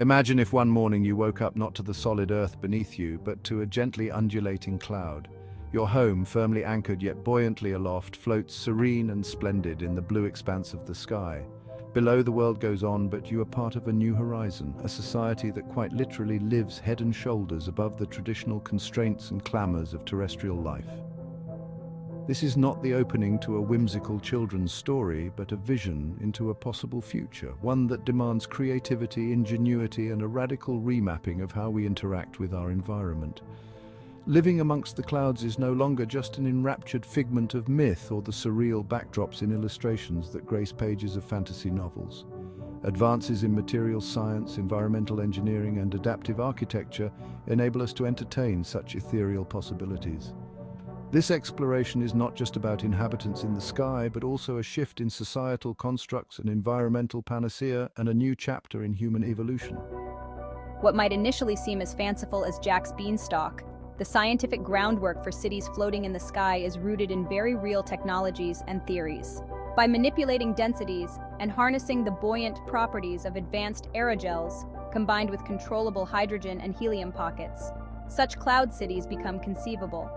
Imagine if one morning you woke up not to the solid earth beneath you, but to a gently undulating cloud. Your home, firmly anchored yet buoyantly aloft, floats serene and splendid in the blue expanse of the sky. Below, the world goes on, but you are part of a new horizon, a society that quite literally lives head and shoulders above the traditional constraints and clamors of terrestrial life. This is not the opening to a whimsical children's story, but a vision into a possible future, one that demands creativity, ingenuity, and a radical remapping of how we interact with our environment. Living amongst the clouds is no longer just an enraptured figment of myth or the surreal backdrops in illustrations that grace pages of fantasy novels. Advances in material science, environmental engineering, and adaptive architecture enable us to entertain such ethereal possibilities. This exploration is not just about inhabitants in the sky, but also a shift in societal constructs, an environmental panacea, and a new chapter in human evolution. What might initially seem as fanciful as Jack's beanstalk, the scientific groundwork for cities floating in the sky is rooted in very real technologies and theories. By manipulating densities and harnessing the buoyant properties of advanced aerogels, combined with controllable hydrogen and helium pockets, such cloud cities become conceivable.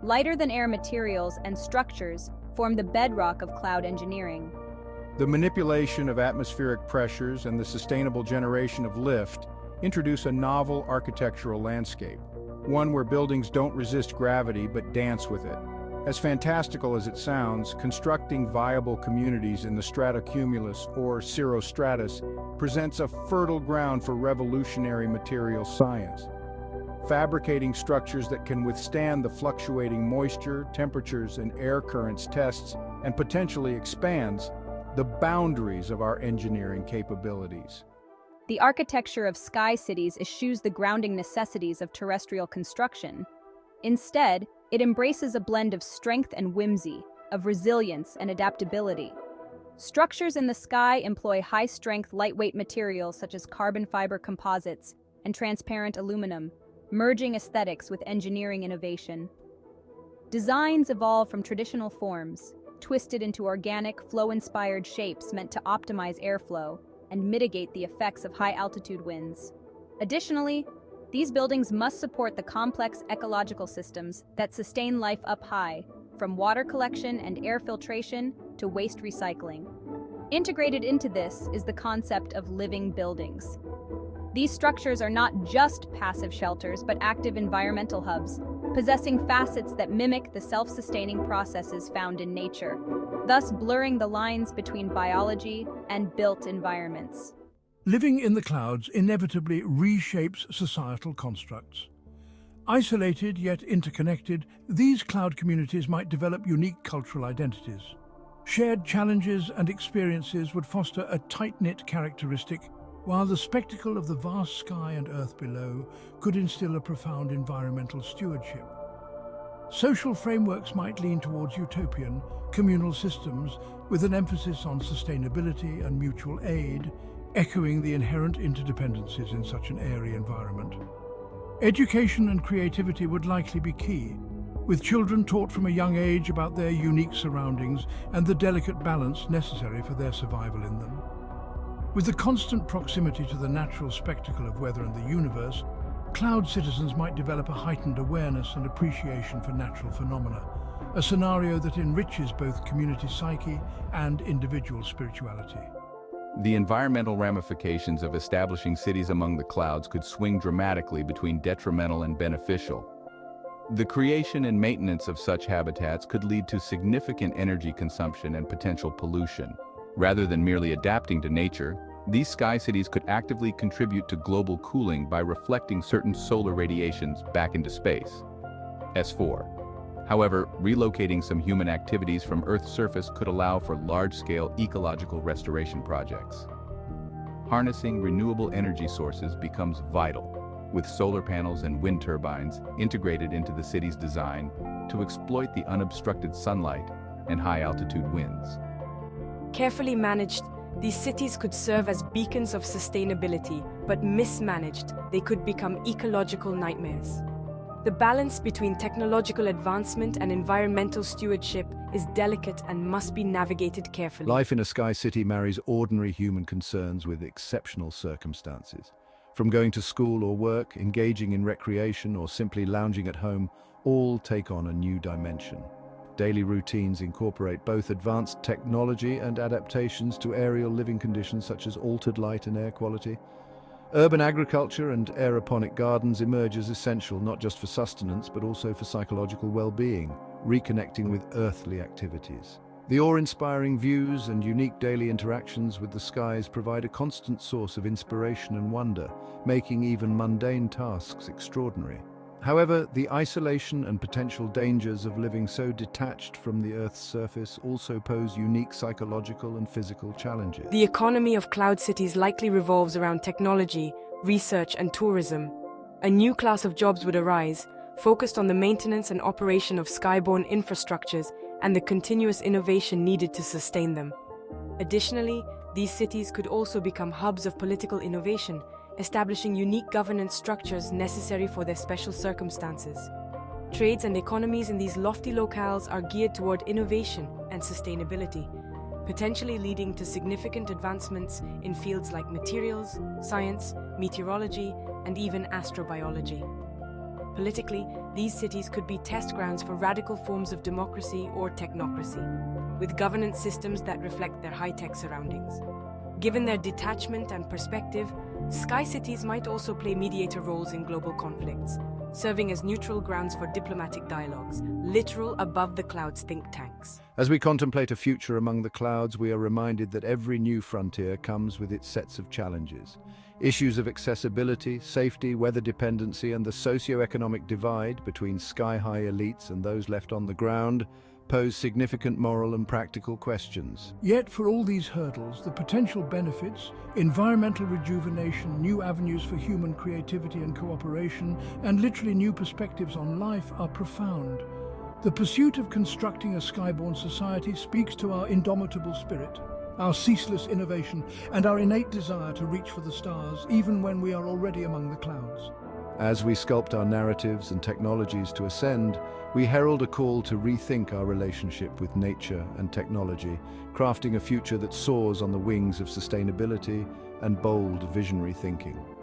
Lighter-than-air materials and structures form the bedrock of cloud engineering. The manipulation of atmospheric pressures and the sustainable generation of lift introduce a novel architectural landscape, one where buildings don't resist gravity but dance with it. As fantastical as it sounds, constructing viable communities in the stratocumulus or cirrostratus presents a fertile ground for revolutionary material science. Fabricating structures that can withstand the fluctuating moisture, temperatures, and air currents tests and potentially expands the boundaries of our engineering capabilities. The architecture of sky cities eschews the grounding necessities of terrestrial construction. Instead, it embraces a blend of strength and whimsy, of resilience and adaptability. Structures in the sky employ high-strength, lightweight materials such as carbon fiber composites and transparent aluminum, merging aesthetics with engineering innovation. Designs evolve from traditional forms, twisted into organic, flow-inspired shapes meant to optimize airflow and mitigate the effects of high-altitude winds. Additionally, these buildings must support the complex ecological systems that sustain life up high, from water collection and air filtration to waste recycling. Integrated into this is the concept of living buildings. These structures are not just passive shelters, but active environmental hubs, possessing facets that mimic the self-sustaining processes found in nature, thus blurring the lines between biology and built environments. Living in the clouds inevitably reshapes societal constructs. Isolated yet interconnected, these cloud communities might develop unique cultural identities. Shared challenges and experiences would foster a tight-knit characteristic, while the spectacle of the vast sky and earth below could instill a profound environmental stewardship. Social frameworks might lean towards utopian, communal systems with an emphasis on sustainability and mutual aid, echoing the inherent interdependencies in such an airy environment. Education and creativity would likely be key, with children taught from a young age about their unique surroundings and the delicate balance necessary for their survival in them. With the constant proximity to the natural spectacle of weather and the universe, cloud citizens might develop a heightened awareness and appreciation for natural phenomena, a scenario that enriches both community psyche and individual spirituality. The environmental ramifications of establishing cities among the clouds could swing dramatically between detrimental and beneficial. The creation and maintenance of such habitats could lead to significant energy consumption and potential pollution. Rather than merely adapting to nature, these sky cities could actively contribute to global cooling by reflecting certain solar radiations back into space. S4. However, relocating some human activities from Earth's surface could allow for large-scale ecological restoration projects. Harnessing renewable energy sources becomes vital, with solar panels and wind turbines integrated into the city's design to exploit the unobstructed sunlight and high-altitude winds. Carefully managed, these cities could serve as beacons of sustainability, but mismanaged, they could become ecological nightmares. The balance between technological advancement and environmental stewardship is delicate and must be navigated carefully. Life in a sky city marries ordinary human concerns with exceptional circumstances. From going to school or work, engaging in recreation, or simply lounging at home, all take on a new dimension. Daily routines incorporate both advanced technology and adaptations to aerial living conditions such as altered light and air quality. Urban agriculture and aeroponic gardens emerge as essential not just for sustenance but also for psychological well-being, reconnecting with earthly activities. The awe-inspiring views and unique daily interactions with the skies provide a constant source of inspiration and wonder, making even mundane tasks extraordinary. However, the isolation and potential dangers of living so detached from the Earth's surface also pose unique psychological and physical challenges. The economy of cloud cities likely revolves around technology, research, and tourism. A new class of jobs would arise, focused on the maintenance and operation of skyborne infrastructures and the continuous innovation needed to sustain them. Additionally, these cities could also become hubs of political innovation, establishing unique governance structures necessary for their special circumstances. Trades and economies in these lofty locales are geared toward innovation and sustainability, potentially leading to significant advancements in fields like materials, science, meteorology, and even astrobiology. Politically, these cities could be test grounds for radical forms of democracy or technocracy, with governance systems that reflect their high-tech surroundings. Given their detachment and perspective, sky cities might also play mediator roles in global conflicts, serving as neutral grounds for diplomatic dialogues, literal above the clouds think tanks. As we contemplate a future among the clouds, we are reminded that every new frontier comes with its sets of challenges. Issues of accessibility, safety, weather dependency, and the socio-economic divide between sky-high elites and those left on the ground pose significant moral and practical questions. Yet for all these hurdles, the potential benefits, environmental rejuvenation, new avenues for human creativity and cooperation, and literally new perspectives on life are profound. The pursuit of constructing a skyborne society speaks to our indomitable spirit, our ceaseless innovation, and our innate desire to reach for the stars, even when we are already among the clouds. As we sculpt our narratives and technologies to ascend, we herald a call to rethink our relationship with nature and technology, crafting a future that soars on the wings of sustainability and bold, visionary thinking.